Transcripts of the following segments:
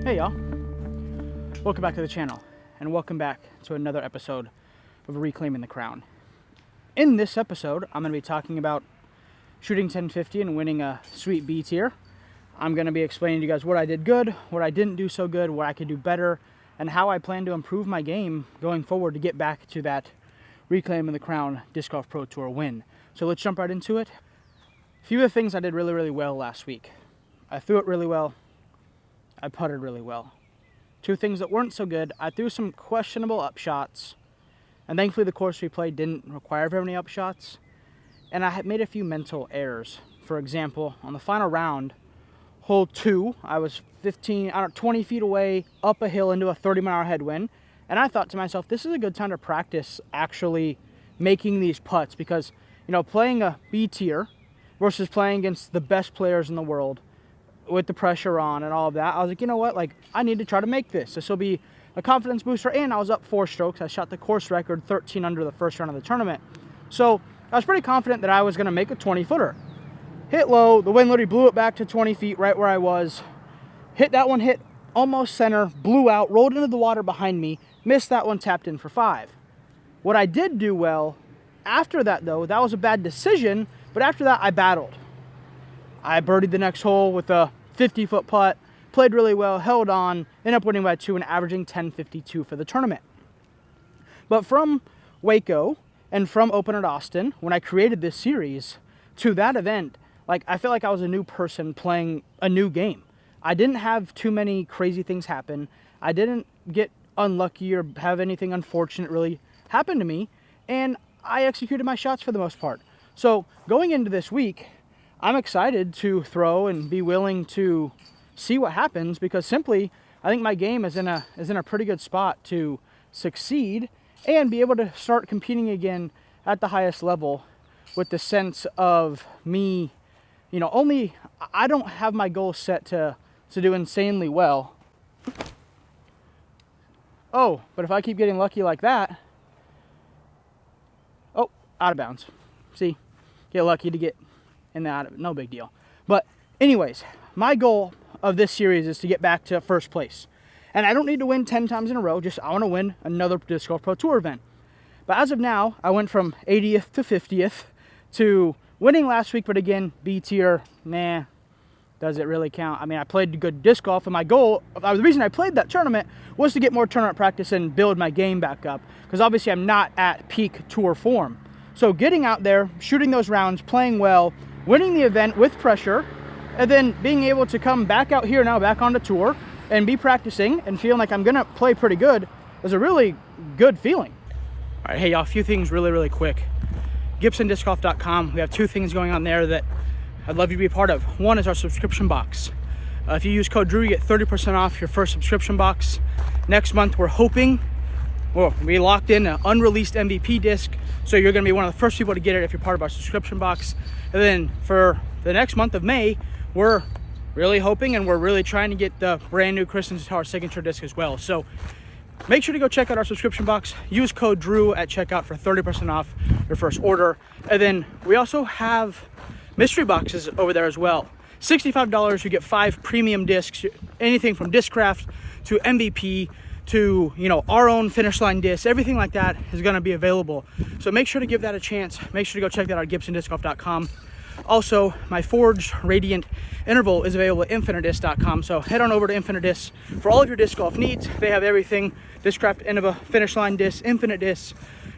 Hey y'all, welcome back to the channel and welcome back to another episode of Reclaiming the Crown. In this episode, I'm going to be talking about shooting 1050 and winning a sweet B tier. I'm going to be explaining to you guys what I did good, what I didn't do so good, what I could do better, and how I plan to improve my game going forward to get back to that Reclaiming the Crown Disc Golf Pro Tour win. So let's jump right into it. A few of the things I did really well last week. I threw it really well. I putted really well. Two things that weren't so good, I threw some questionable upshots, and thankfully the course we played didn't require very many upshots, and I had made a few mental errors. For example, on the final round, hole 2, I was 20 feet away, up a hill into a 30-mile-an-hour headwind, and I thought to myself, this is a good time to practice actually making these putts, because, you know, playing a B tier versus playing against the best players in the world, with the pressure on and all of that, I was like, you know what, like, I need to try to make this. This will be a confidence booster, and I was up 4 strokes. I shot the course record 13 under the first round of the tournament. So I was pretty confident that I was going to make a 20-footer. Hit low, the wind literally blew it back to 20 feet right where I was. Hit that one, hit almost center, blew out, rolled into the water behind me, missed that one, tapped in for 5. What I did do well after that, though, that was a bad decision, but after that I battled. I birdied the next hole with a 50-foot putt, played really well, held on, ended up winning by 2 and averaging 1052 for the tournament. But from Waco and from Open at Austin, when I created this series, to that event, like, I feel like I was a new person playing a new game. I didn't have too many crazy things happen. I didn't get unlucky or have anything unfortunate really happen to me, and I executed my shots for the most part. So going into this week, I'm excited to throw and be willing to see what happens, because simply I think my game is in a pretty good spot to succeed and be able to start competing again at the highest level, with the sense of me, you know, I don't have my goal set to do insanely well. Oh, but if I keep getting lucky like that, oh, out of bounds. See, get lucky to get in the out of it, no big deal. But anyways, my goal of this series is to get back to first place. And I don't need to win 10 times in a row, just I want to win another Disc Golf Pro Tour event. But as of now, I went from 80th to 50th to winning last week, but again, B tier, nah, does it really count? I mean, I played good disc golf, and my goal, the reason I played that tournament was to get more tournament practice and build my game back up, because obviously I'm not at peak tour form. So getting out there, shooting those rounds, playing well, winning the event with pressure, and then being able to come back out here now, back on the tour, and be practicing and feeling like I'm going to play pretty good is a really good feeling. All right, hey y'all, a few things really quick. GibsonDiscGolf.com, we have 2 things going on there that I'd love you to be a part of. One is our subscription box. If you use code DREW, you get 30% off your first subscription box. Next month, we're hoping, well, we locked in an unreleased MVP disc, so you're going to be one of the first people to get it if you're part of our subscription box. And then for the next month of May, we're really hoping and we're really trying to get the brand new Kristen Tower signature disc as well. So make sure to go check out our subscription box. Use code DREW at checkout for 30% off your first order. And then we also have mystery boxes over there as well. $65, you get 5 premium discs, anything from Discraft to MVP to, you know, our own finish line discs, everything like that is going to be available. So make sure to give that a chance. Make sure to go check that out at GibsonDiscGolf.com. Also, my Forged Radiant Interval is available at InfiniteDisc.com. So head on over to Infinite Disc for all of your disc golf needs. They have everything: Discraft Innova finish line discs, Infinite Discs,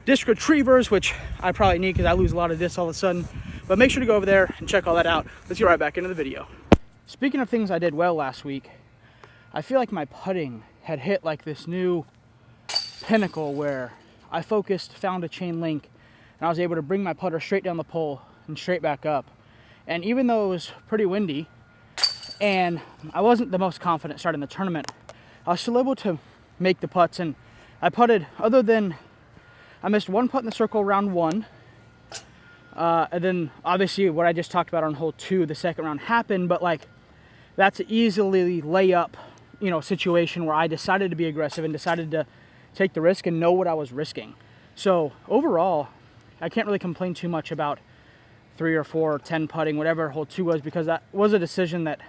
disc retrievers, which I probably need because I lose a lot of discs all of a sudden. But make sure to go over there and check all that out. Let's get right back into the video. Speaking of things I did well last week, I feel like my putting had hit like this new pinnacle where I focused, found a chain link, and I was able to bring my putter straight down the pole and straight back up. And even though it was pretty windy and I wasn't the most confident starting the tournament, I was still able to make the putts. And I putted, other than I missed 1 putt in the circle round 1, and then obviously what I just talked about on hole 2, the second round happened, but like, that's an easily lay up, you know, situation where I decided to be aggressive and decided to take the risk and know what I was risking. So overall, I can't really complain too much about 3 or 4 or 10 putting, whatever hole 2 was, because that was a decision that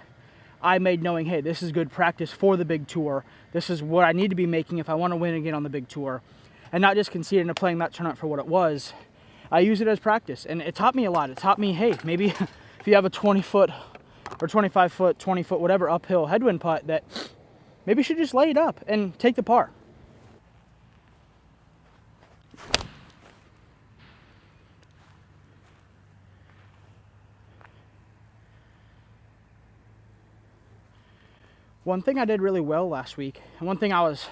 I made knowing, hey, this is good practice for the big tour. This is what I need to be making if I want to win again on the big tour. And not just concede into playing that tournament for what it was. I use it as practice, and it taught me a lot. It taught me, hey, maybe if you have a 20-foot or 25-foot, 20-foot, whatever uphill headwind putt, that maybe you should just lay it up and take the par. One thing I did really well last week, and one thing I was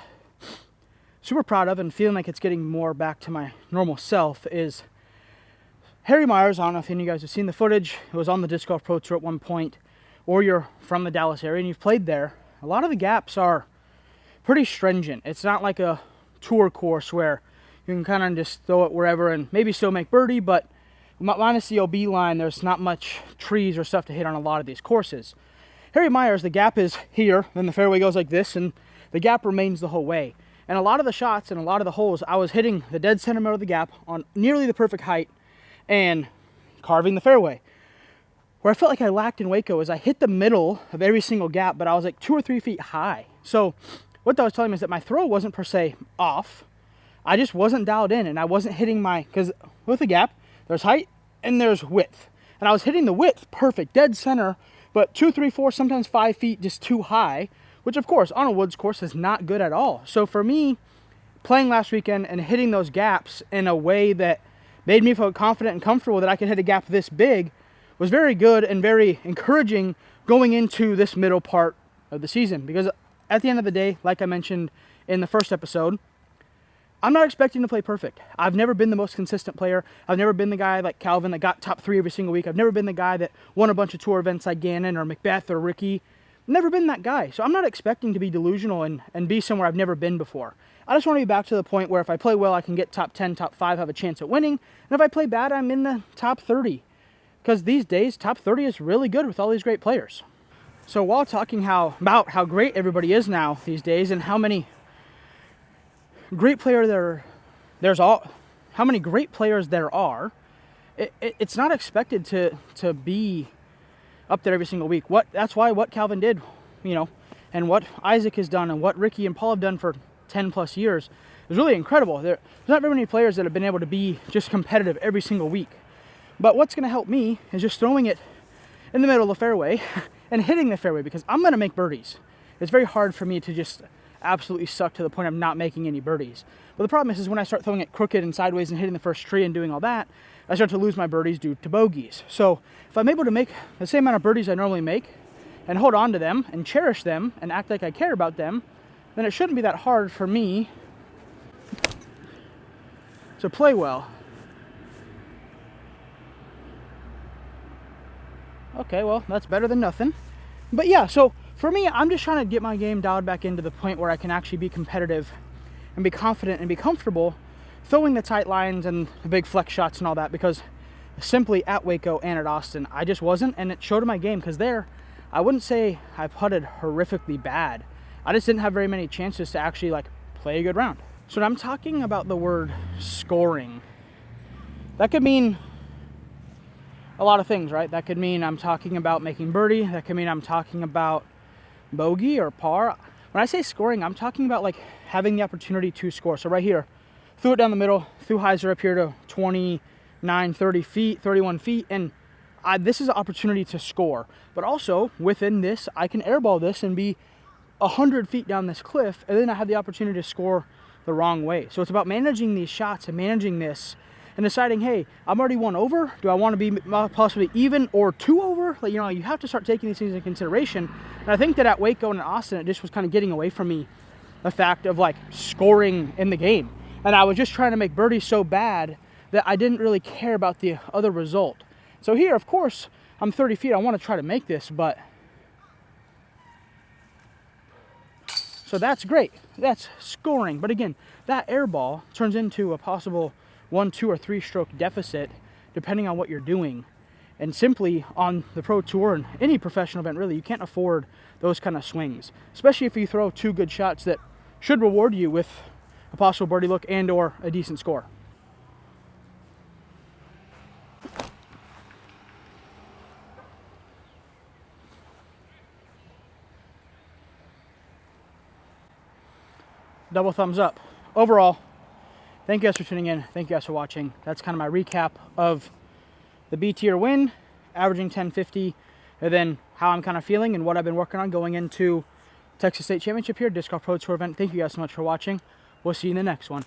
super proud of and feeling like it's getting more back to my normal self, is Harry Myers. I don't know if any of you guys have seen the footage. It was on the Disc Golf Pro Tour at one point, or you're from the Dallas area and you've played there. A lot of the gaps are pretty stringent. It's not like a tour course where you can kind of just throw it wherever and maybe still make birdie, but minus the OB line, there's not much trees or stuff to hit on a lot of these courses. Harry Myers, the gap is here, then the fairway goes like this, and the gap remains the whole way. And a lot of the shots and a lot of the holes, I was hitting the dead center middle of the gap on nearly the perfect height and carving the fairway. Where I felt like I lacked in Waco is I hit the middle of every single gap, but I was like 2 or 3 feet high. So what that was telling me is that my throw wasn't per se off. I just wasn't dialed in, and I wasn't hitting because with the gap, there's height and there's width. And I was hitting the width perfect, dead center, but 2, 3, 4, sometimes 5 feet just too high, which of course on a woods course is not good at all. So for me, playing last weekend and hitting those gaps in a way that made me feel confident and comfortable that I could hit a gap this big was very good and very encouraging going into this middle part of the season. Because at the end of the day, like I mentioned in the first episode, I'm not expecting to play perfect. I've never been the most consistent player. I've never been the guy like Calvin that got top 3 every single week. I've never been the guy that won a bunch of tour events like Gannon or Macbeth or Ricky. Never been that guy. So I'm not expecting to be delusional and be somewhere I've never been before. I just want to be back to the point where if I play well, I can get top 10, top 5, have a chance at winning. And if I play bad, I'm in the top 30. Because these days, top 30 is really good with all these great players. So while talking about how great everybody is now these days and how many great players how many great players there are, it's not expected to be up there every single week. That's why what Calvin did, and what Isaac has done and what Ricky and Paul have done for 10 plus years is really incredible. There's not very many players that have been able to be just competitive every single week. But what's going to help me is just throwing it in the middle of the fairway and hitting the fairway, because I'm going to make birdies. It's very hard for me to just absolutely suck to the point of not making any birdies. But the problem is when I start throwing it crooked and sideways and hitting the first tree and doing all that, I start to lose my birdies due to bogeys. So if I'm able to make the same amount of birdies I normally make and hold on to them and cherish them and act like I care about them, then it shouldn't be that hard for me to play well. Okay, well, that's better than nothing. But yeah, so for me, I'm just trying to get my game dialed back into the point where I can actually be competitive and be confident and be comfortable throwing the tight lines and the big flex shots and all that, because simply at Waco and at Austin, I just wasn't, and it showed in my game, because there, I wouldn't say I putted horrifically bad. I just didn't have very many chances to actually play a good round. So when I'm talking about the word scoring, that could mean a lot of things, right? That could mean I'm talking about making birdie. That could mean I'm talking about bogey or par. When I say scoring, I'm talking about having the opportunity to score. So right here, threw it down the middle, threw hyzer up here to 29, 30 feet, 31 feet, and this is an opportunity to score. But also, within this, I can airball this and be 100 feet down this cliff, and then I have the opportunity to score the wrong way. So it's about managing these shots and managing this and deciding, hey, I'm already 1 over. Do I want to be possibly even or 2 over? You have to start taking these things into consideration. And I think that at Waco and Austin, it just was kind of getting away from me, the fact of scoring in the game. And I was just trying to make birdies so bad that I didn't really care about the other result. So here, of course, I'm 30 feet. I want to try to make this, but so that's great. That's scoring. But again, that air ball turns into a possible 1, 2, or 3 stroke deficit depending on what you're doing. And simply on the pro tour and any professional event, really, you can't afford those kind of swings, especially if you throw 2 good shots that should reward you with a possible birdie look and or a decent score. double thumbs up. Overall, thank you guys for tuning in. Thank you guys for watching. That's kind of my recap of the B tier win, averaging 1050, and then how I'm kind of feeling and what I've been working on going into Texas State Championship here, Disc Golf Pro Tour event. Thank you guys so much for watching. We'll see you in the next one.